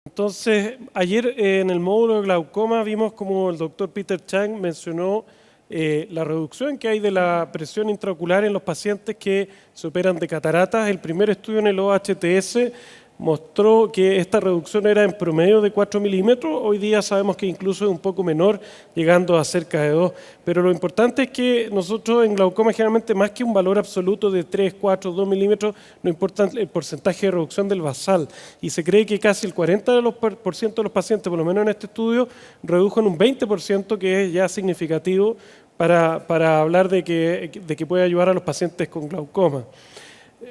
Entonces, ayer en el módulo de glaucoma vimos como el doctor Peter Chang mencionó la reducción que hay de la presión intraocular en los pacientes que se operan de cataratas. El primer estudio en el OHTS mostró que esta reducción era en promedio de 4 milímetros. Hoy día sabemos que incluso es un poco menor, llegando a cerca de 2. Pero lo importante es que nosotros en glaucoma generalmente más que un valor absoluto de 3, 4, 2 milímetros, nos importa el porcentaje de reducción del basal. Y se cree que casi el 40% de los pacientes, por lo menos en este estudio, redujo en un 20%, que es ya significativo para hablar de que puede ayudar a los pacientes con glaucoma.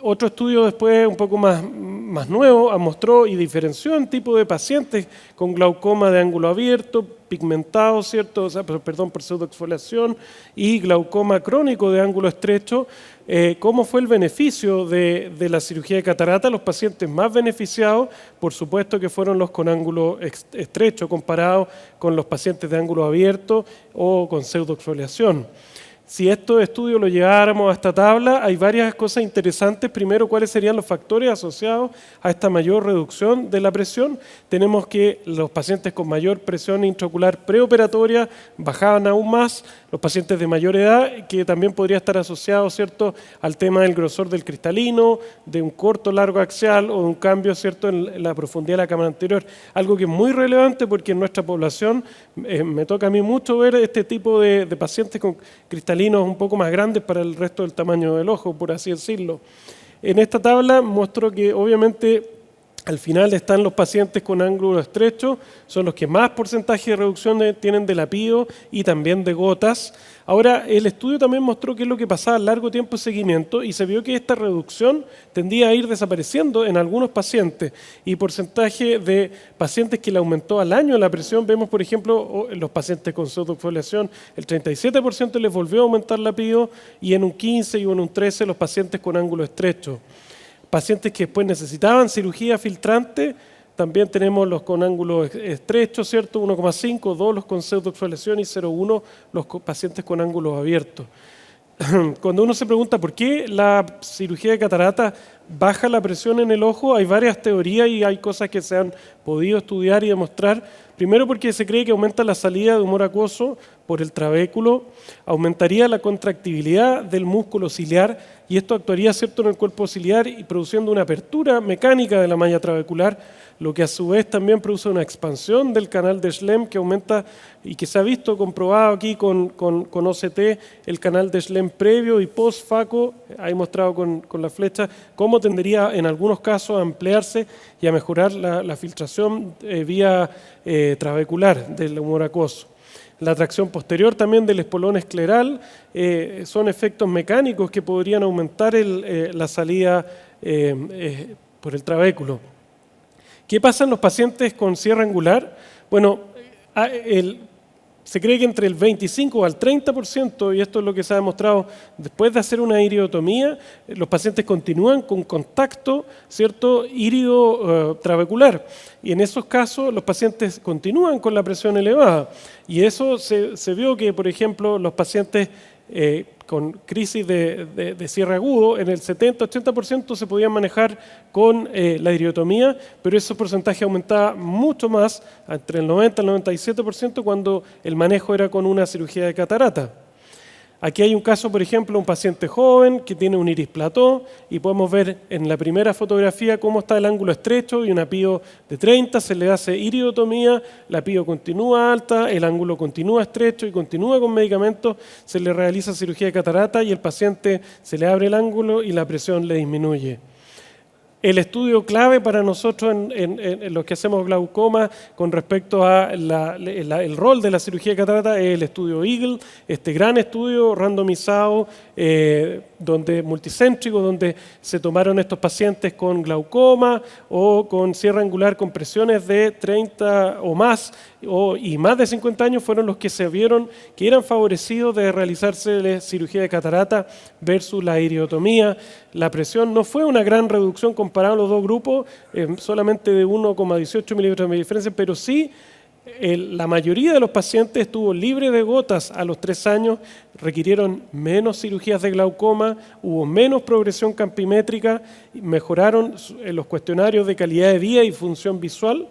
Otro estudio después, un poco más nuevo, mostró y diferenció en tipo de pacientes con glaucoma de ángulo abierto, pigmentado, ¿cierto? O sea, perdón, por pseudoexfoliación, y glaucoma crónico de ángulo estrecho. ¿Cómo fue el beneficio de la cirugía de catarata? Los pacientes más beneficiados, por supuesto que fueron los con ángulo estrecho, comparados con los pacientes de ángulo abierto o con pseudoexfoliación. Si estos estudios lo lleváramos a esta tabla, hay varias cosas interesantes. Primero, ¿cuáles serían los factores asociados a esta mayor reducción de la presión? Tenemos que los pacientes con mayor presión intraocular preoperatoria bajaban aún más, los pacientes de mayor edad, que también podría estar asociado, ¿cierto?, al tema del grosor del cristalino, de un corto largo axial o de un cambio, ¿cierto?, en la profundidad de la cámara anterior. Algo que es muy relevante porque en nuestra población me toca a mí mucho ver este tipo de pacientes con cristalinos un poco más grandes para el resto del tamaño del ojo, por así decirlo. En esta tabla muestro que obviamente al final están los pacientes con ángulo estrecho, son los que más porcentaje de reducción tienen de lapido y también de gotas. Ahora, el estudio también mostró qué es lo que pasaba a largo tiempo de seguimiento y se vio que esta reducción tendía a ir desapareciendo en algunos pacientes, y porcentaje de pacientes que le aumentó al año la presión, vemos por ejemplo en los pacientes con pseudoexfoliación, el 37% les volvió a aumentar lapido, y en un 15 y en un 13 los pacientes con ángulo estrecho. Pacientes que después necesitaban cirugía filtrante, también tenemos los con ángulo estrecho, ¿cierto? 1,5, 2 los con pseudoexfoliación y 0,1 los pacientes con ángulos abiertos. Cuando uno se pregunta por qué la cirugía de catarata baja la presión en el ojo, hay varias teorías y hay cosas que se han podido estudiar y demostrar. Primero, porque se cree que aumenta la salida de humor acuoso por el trabéculo, aumentaría la contractibilidad del músculo ciliar, y esto actuaría, ¿cierto?, en el cuerpo ciliar y produciendo una apertura mecánica de la malla trabecular, lo que a su vez también produce una expansión del canal de Schlemm que aumenta y que se ha visto comprobado aquí con OCT, el canal de Schlemm previo y post-FACO, ahí mostrado con la flecha, cómo tendería en algunos casos a ampliarse y a mejorar la filtración vía trabecular del humor acuoso. La tracción posterior también del espolón escleral son efectos mecánicos que podrían aumentar la salida por el trabéculo. ¿Qué pasa en los pacientes con cierre angular? Bueno, se cree que entre el 25 al 30%, y esto es lo que se ha demostrado después de hacer una iridotomía, los pacientes continúan con contacto, ¿cierto?, írido-trabecular. Y en esos casos los pacientes continúan con la presión elevada. Y eso se vio que, por ejemplo, los pacientes con crisis de cierre agudo, en el 70-80% se podían manejar con la iridotomía, pero ese porcentaje aumentaba mucho más, entre el 90 y el 97%, cuando el manejo era con una cirugía de catarata. Aquí hay un caso, por ejemplo, un paciente joven que tiene un iris plató, y podemos ver en la primera fotografía cómo está el ángulo estrecho y una PIO de 30, se le hace iridotomía, la PIO continúa alta, el ángulo continúa estrecho y continúa con medicamentos, se le realiza cirugía de catarata y el paciente se le abre el ángulo y la presión le disminuye. El estudio clave para nosotros en los que hacemos glaucoma con respecto a el rol de la cirugía de catarata es el estudio EAGLE, este gran estudio randomizado multicéntrico, donde se tomaron estos pacientes con glaucoma o con cierre angular con presiones de 30 o más y más de 50 años, fueron los que se vieron que eran favorecidos de realizarse cirugía de catarata versus la iridotomía. La presión no fue una gran reducción comparado a los dos grupos, solamente de 1,18 milímetros de diferencia, pero sí la mayoría de los pacientes estuvo libre de gotas a los 3 años, requirieron menos cirugías de glaucoma, hubo menos progresión campimétrica, mejoraron los cuestionarios de calidad de vida y función visual.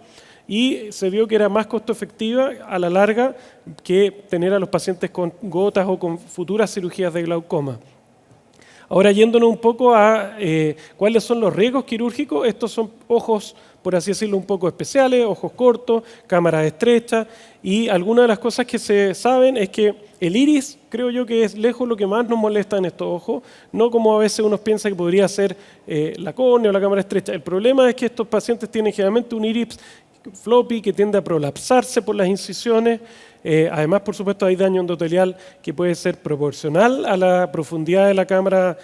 y se vio que era más costo efectiva a la larga que tener a los pacientes con gotas o con futuras cirugías de glaucoma. Ahora, yéndonos un poco a cuáles son los riesgos quirúrgicos, estos son ojos, por así decirlo, un poco especiales, ojos cortos, cámaras estrechas, y algunas de las cosas que se saben es que el iris, creo yo que es lejos lo que más nos molesta en estos ojos, no como a veces uno piensa que podría ser la córnea o la cámara estrecha. El problema es que estos pacientes tienen generalmente un iris floppy que tiende a prolapsarse por las incisiones. Además, por supuesto, hay daño endotelial que puede ser proporcional a la profundidad de la cámara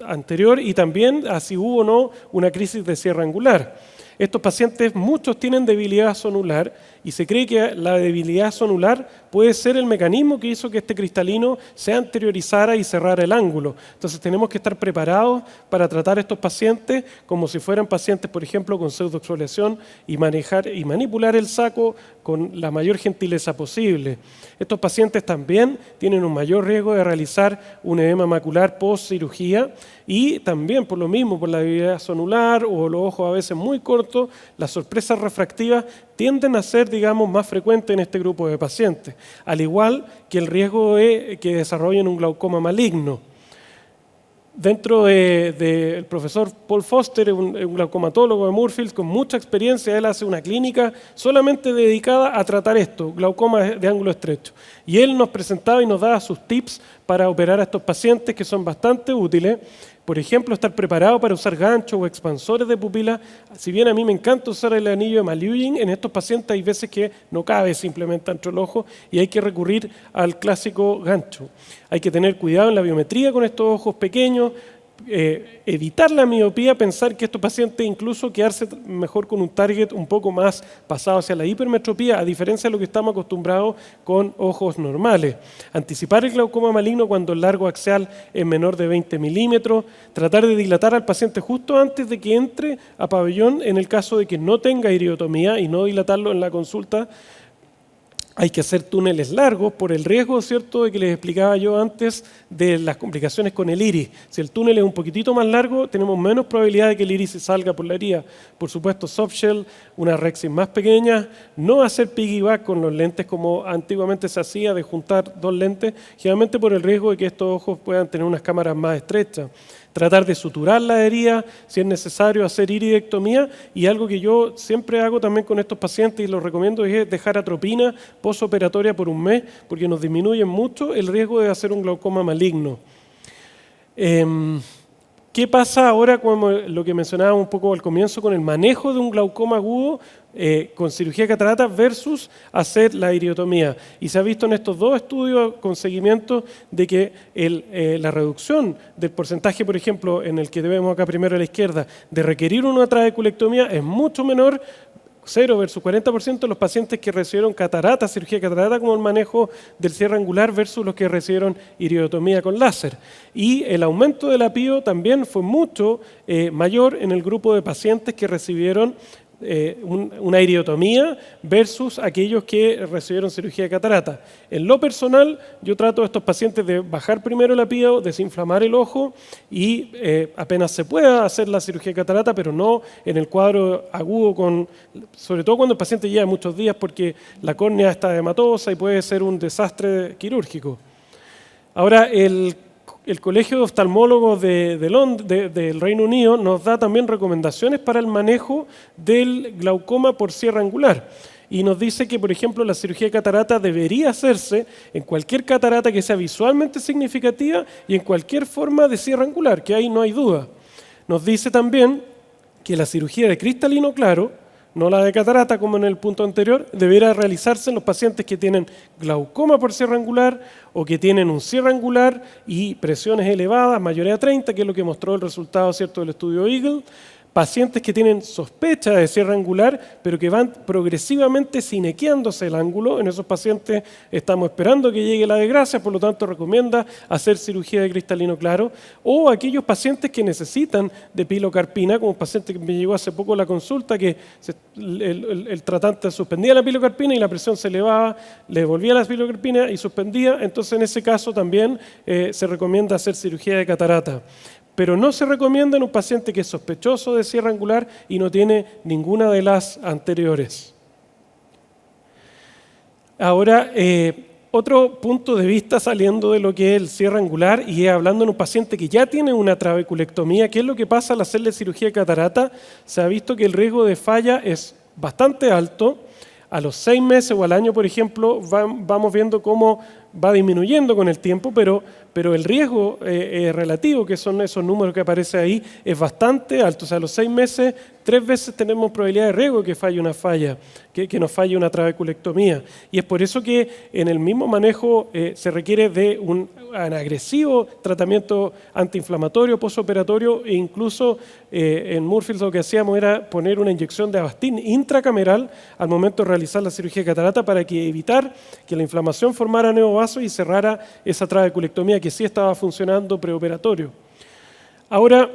anterior y también a si hubo o no una crisis de cierre angular. Estos pacientes, muchos tienen debilidad zonular y se cree que la debilidad zonular puede ser el mecanismo que hizo que este cristalino se anteriorizara y cerrara el ángulo. Entonces tenemos que estar preparados para tratar a estos pacientes como si fueran pacientes, por ejemplo, con pseudoexfoliación y manejar y manipular el saco con la mayor gentileza posible. Estos pacientes también tienen un mayor riesgo de realizar un edema macular post cirugía y también por lo mismo, por la debilidad zonular o los ojos a veces muy cortos, las sorpresas refractivas tienden a ser, digamos, más frecuentes en este grupo de pacientes, al igual que el riesgo de que desarrollen un glaucoma maligno. Dentro del profesor Paul Foster, un glaucomatólogo de Moorfields con mucha experiencia, él hace una clínica solamente dedicada a tratar esto, glaucoma de ángulo estrecho. Y él nos presentaba y nos daba sus tips para operar a estos pacientes que son bastante útiles. Por ejemplo, estar preparado para usar ganchos o expansores de pupila. Si bien a mí me encanta usar el anillo de Malugin, en estos pacientes hay veces que no cabe simplemente dentro del ojo y hay que recurrir al clásico gancho. Hay que tener cuidado en la biometría con estos ojos pequeños, evitar la miopía, pensar que estos pacientes incluso quedarse mejor con un target un poco más pasado hacia la hipermetropía, a diferencia de lo que estamos acostumbrados con ojos normales. Anticipar el glaucoma maligno cuando el largo axial es menor de 20 milímetros, tratar de dilatar al paciente justo antes de que entre a pabellón en el caso de que no tenga iridotomía y no dilatarlo en la consulta. Hay que hacer túneles largos por el riesgo, ¿cierto?, de que les explicaba yo antes de las complicaciones con el iris. Si el túnel es un poquitito más largo, tenemos menos probabilidad de que el iris se salga por la herida. Por supuesto, softshell, una rexis más pequeña, no hacer piggyback con los lentes como antiguamente se hacía, de juntar dos lentes, generalmente por el riesgo de que estos ojos puedan tener unas cámaras más estrechas. Tratar de suturar la herida, si es necesario hacer iridectomía, y algo que yo siempre hago también con estos pacientes y los recomiendo es dejar atropina postoperatoria por un mes, porque nos disminuye mucho el riesgo de hacer un glaucoma maligno. ¿Qué pasa ahora con lo que mencionaba un poco al comienzo con el manejo de un glaucoma agudo con cirugía de catarata versus hacer la iridotomía? Y se ha visto en estos dos estudios con seguimiento de que la reducción del porcentaje, por ejemplo, en el que vemos acá primero a la izquierda, de requerir una trabeculectomía es mucho menor, 0 versus 40% de los pacientes que recibieron catarata, cirugía de catarata como el manejo del cierre angular versus los que recibieron iridotomía con láser. Y el aumento de la PIO también fue mucho mayor en el grupo de pacientes que recibieron una iridotomía versus aquellos que recibieron cirugía de catarata. En lo personal, yo trato a estos pacientes de bajar primero la PIO, desinflamar el ojo y apenas se pueda hacer la cirugía de catarata, pero no en el cuadro agudo, sobre todo cuando el paciente lleva muchos días porque la córnea está hematosa y puede ser un desastre quirúrgico. Ahora, el Colegio de Oftalmólogos del Reino Unido nos da también recomendaciones para el manejo del glaucoma por cierre angular. Y nos dice que, por ejemplo, la cirugía de catarata debería hacerse en cualquier catarata que sea visualmente significativa y en cualquier forma de cierre angular, que ahí no hay duda. Nos dice también que la cirugía de cristalino claro, no la de catarata como en el punto anterior, deberá realizarse en los pacientes que tienen glaucoma por cierre angular o que tienen un cierre angular y presiones elevadas, mayores a 30, que es lo que mostró el resultado, ¿cierto?, del estudio Eagle. Pacientes que tienen sospecha de cierre angular, pero que van progresivamente cinequeándose el ángulo. En esos pacientes estamos esperando que llegue la desgracia, por lo tanto recomienda hacer cirugía de cristalino claro. O aquellos pacientes que necesitan de pilocarpina, como un paciente que me llegó hace poco a la consulta, que el tratante suspendía la pilocarpina y la presión se elevaba, le devolvía la pilocarpina y suspendía. Entonces en ese caso también se recomienda hacer cirugía de catarata. pero no se recomienda en un paciente que es sospechoso de cierre angular y no tiene ninguna de las anteriores. Ahora, otro punto de vista saliendo de lo que es el cierre angular y hablando en un paciente que ya tiene una trabeculectomía, ¿qué es lo que pasa al hacerle cirugía de catarata? Se ha visto que el riesgo de falla es bastante alto. A los 6 meses o al año, por ejemplo, vamos viendo cómo va disminuyendo con el tiempo, pero el riesgo relativo, que son esos números que aparecen ahí, es bastante alto. O sea, a los 6 meses, 3 veces tenemos probabilidad de riesgo que falle una falla, que nos falle una trabeculectomía. Y es por eso que en el mismo manejo se requiere de un agresivo tratamiento antiinflamatorio postoperatorio e incluso en Moorfields lo que hacíamos era poner una inyección de Avastin intracameral al momento de realizar la cirugía de catarata para evitar que la inflamación formara neovasos y cerrara esa trabeculectomía que sí estaba funcionando preoperatorio. Ahora,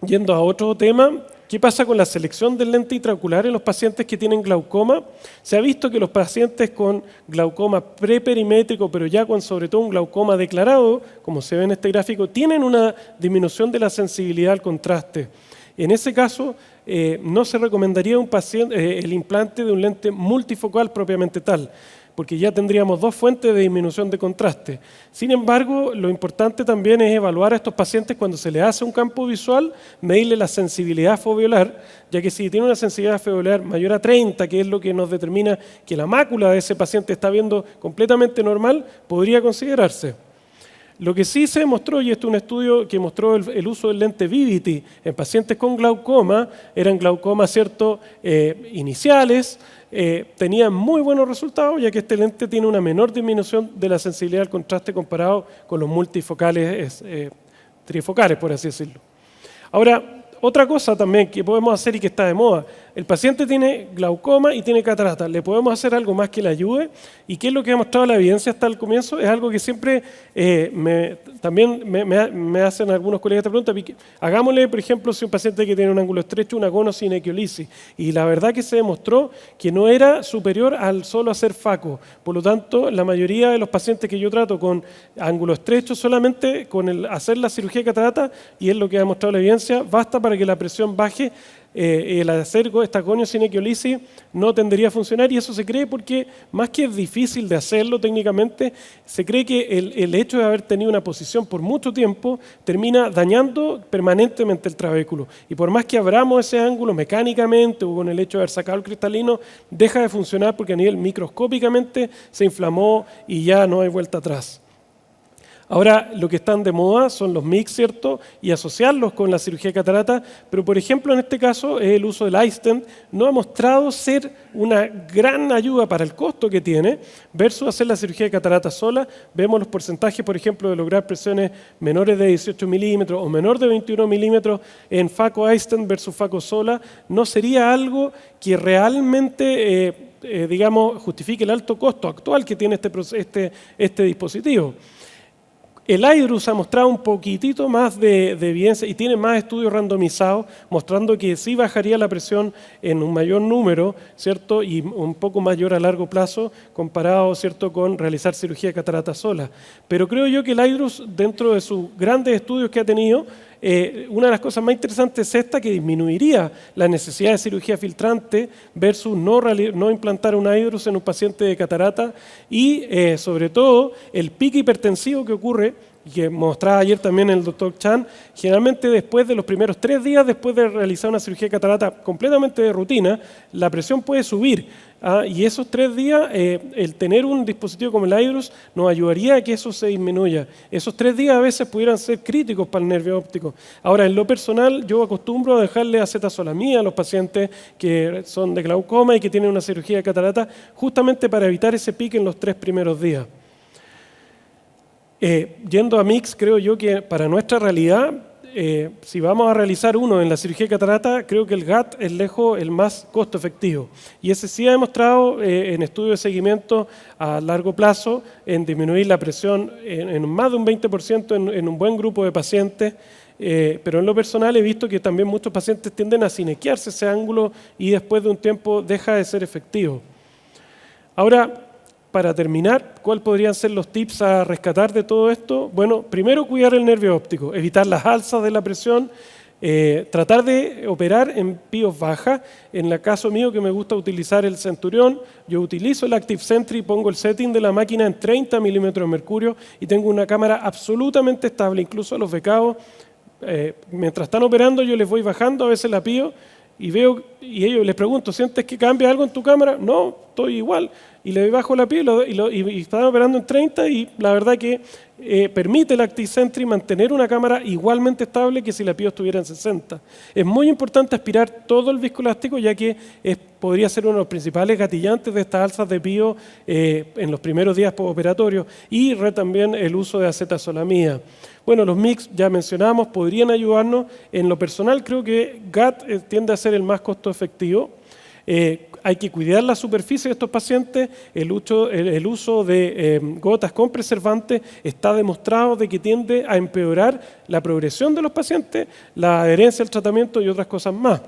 yendo a otro tema, ¿qué pasa con la selección del lente intraocular en los pacientes que tienen glaucoma? Se ha visto que los pacientes con glaucoma preperimétrico, pero ya con sobre todo un glaucoma declarado, como se ve en este gráfico, tienen una disminución de la sensibilidad al contraste. En ese caso, no se recomendaría a un paciente el implante de un lente multifocal propiamente tal, porque ya tendríamos 2 fuentes de disminución de contraste. Sin embargo, lo importante también es evaluar a estos pacientes cuando se les hace un campo visual, medirle la sensibilidad foveolar, ya que si tiene una sensibilidad foveolar mayor a 30, que es lo que nos determina que la mácula de ese paciente está viendo completamente normal, podría considerarse. Lo que sí se demostró, y esto es un estudio que mostró el uso del lente Vivity en pacientes con glaucoma, eran glaucomas iniciales, tenían muy buenos resultados, ya que este lente tiene una menor disminución de la sensibilidad al contraste comparado con los multifocales, trifocales, por así decirlo. Ahora, otra cosa también que podemos hacer y que está de moda, el paciente tiene glaucoma y tiene catarata, ¿le podemos hacer algo más que le ayude? ¿Y qué es lo que ha mostrado la evidencia hasta el comienzo? Es algo que siempre también me hacen algunos colegas esta pregunta. Hagámosle, por ejemplo, si un paciente que tiene un ángulo estrecho, una gonosinequiolisis, y la verdad que se demostró que no era superior al solo hacer FACO. Por lo tanto, la mayoría de los pacientes que yo trato con ángulo estrecho, solamente con el hacer la cirugía de catarata, y es lo que ha demostrado la evidencia, basta para que la presión baje. El hacer esta gonosinequiolisis no tendría a funcionar, y eso se cree porque, más que es difícil de hacerlo técnicamente, se cree que el hecho de haber tenido una posición por mucho tiempo termina dañando permanentemente el trabéculo. Y por más que abramos ese ángulo mecánicamente o con el hecho de haber sacado el cristalino, deja de funcionar porque a nivel microscópicamente se inflamó y ya no hay vuelta atrás. Ahora, lo que están de moda son los MIGS, ¿cierto? Y asociarlos con la cirugía de catarata, pero por ejemplo en este caso el uso del iStent no ha mostrado ser una gran ayuda para el costo que tiene versus hacer la cirugía de catarata sola. Vemos los porcentajes, por ejemplo, de lograr presiones menores de 18 milímetros o menor de 21 milímetros en FACO iStent versus FACO sola. No sería algo que realmente, digamos, justifique el alto costo actual que tiene este dispositivo. El iDRUS ha mostrado un poquitito más de evidencia y tiene más estudios randomizados mostrando que sí bajaría la presión en un mayor número, ¿cierto? Y un poco mayor a largo plazo comparado, ¿cierto?, con realizar cirugía de catarata sola. Pero creo yo que el iDRUS, dentro de sus grandes estudios que ha tenido, una de las cosas más interesantes es esta, que disminuiría la necesidad de cirugía filtrante versus no implantar un iDRUS en un paciente de catarata y sobre todo el pico hipertensivo que ocurre, y que mostraba ayer también el doctor Chan, generalmente después de los primeros 3 días después de realizar una cirugía de catarata completamente de rutina, la presión puede subir. Y esos 3 días, el tener un dispositivo como el iDRUS nos ayudaría a que eso se disminuya. Esos 3 días a veces pudieran ser críticos para el nervio óptico. Ahora, en lo personal, yo acostumbro a dejarle acetazolamida a los pacientes que son de glaucoma y que tienen una cirugía de catarata, justamente para evitar ese pico en los 3 primeros días. Yendo a MIGS, creo yo que para nuestra realidad, si vamos a realizar uno en la cirugía de catarata, creo que el GAT es lejos el más costo efectivo. Y ese sí ha demostrado en estudios de seguimiento a largo plazo en disminuir la presión en más de un 20% en un buen grupo de pacientes. Pero en lo personal he visto que también muchos pacientes tienden a sinequiarse ese ángulo y después de un tiempo deja de ser efectivo. Ahora, para terminar, ¿cuáles podrían ser los tips a rescatar de todo esto? Bueno, primero cuidar el nervio óptico, evitar las alzas de la presión, tratar de operar en PIOs bajas. En el caso mío, que me gusta utilizar el Centurion, yo utilizo el Active Sentry, pongo el setting de la máquina en 30 milímetros de mercurio y tengo una cámara absolutamente estable, incluso a los becados. Mientras están operando, yo les voy bajando a veces la PIO y veo, y ellos les pregunto, ¿sientes que cambia algo en tu cámara? No, estoy igual. Y le bajo la PIO y están operando en 30 y la verdad que permite el Active Sentry mantener una cámara igualmente estable que si la PIO estuviera en 60. Es muy importante aspirar todo el viscoelástico, ya que podría ser uno de los principales gatillantes de estas alzas de PIO en los primeros días postoperatorios, y también el uso de acetazolamida. Bueno, los mix ya mencionamos, podrían ayudarnos. En lo personal creo que GAT tiende a ser el más costo efectivo. Hay que cuidar la superficie de estos pacientes. El uso de gotas con preservantes está demostrado de que tiende a empeorar la progresión de los pacientes, la adherencia al tratamiento y otras cosas más.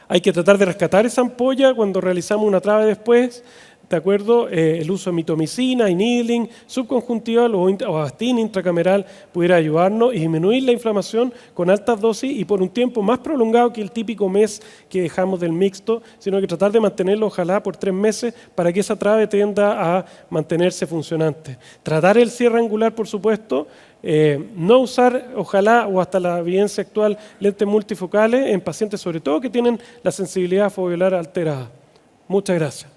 Hay que tratar de rescatar esa ampolla cuando realizamos una trave después. ¿De acuerdo? El uso de mitomicina, needling, subconjuntival o Avastin intracameral pudiera ayudarnos y disminuir la inflamación con altas dosis y por un tiempo más prolongado que el típico mes que dejamos del mixto, sino que tratar de mantenerlo ojalá por 3 meses para que esa trave tienda a mantenerse funcionante. Tratar el cierre angular, por supuesto. No usar, ojalá, o hasta la evidencia actual, lentes multifocales en pacientes sobre todo que tienen la sensibilidad foveolar alterada. Muchas gracias.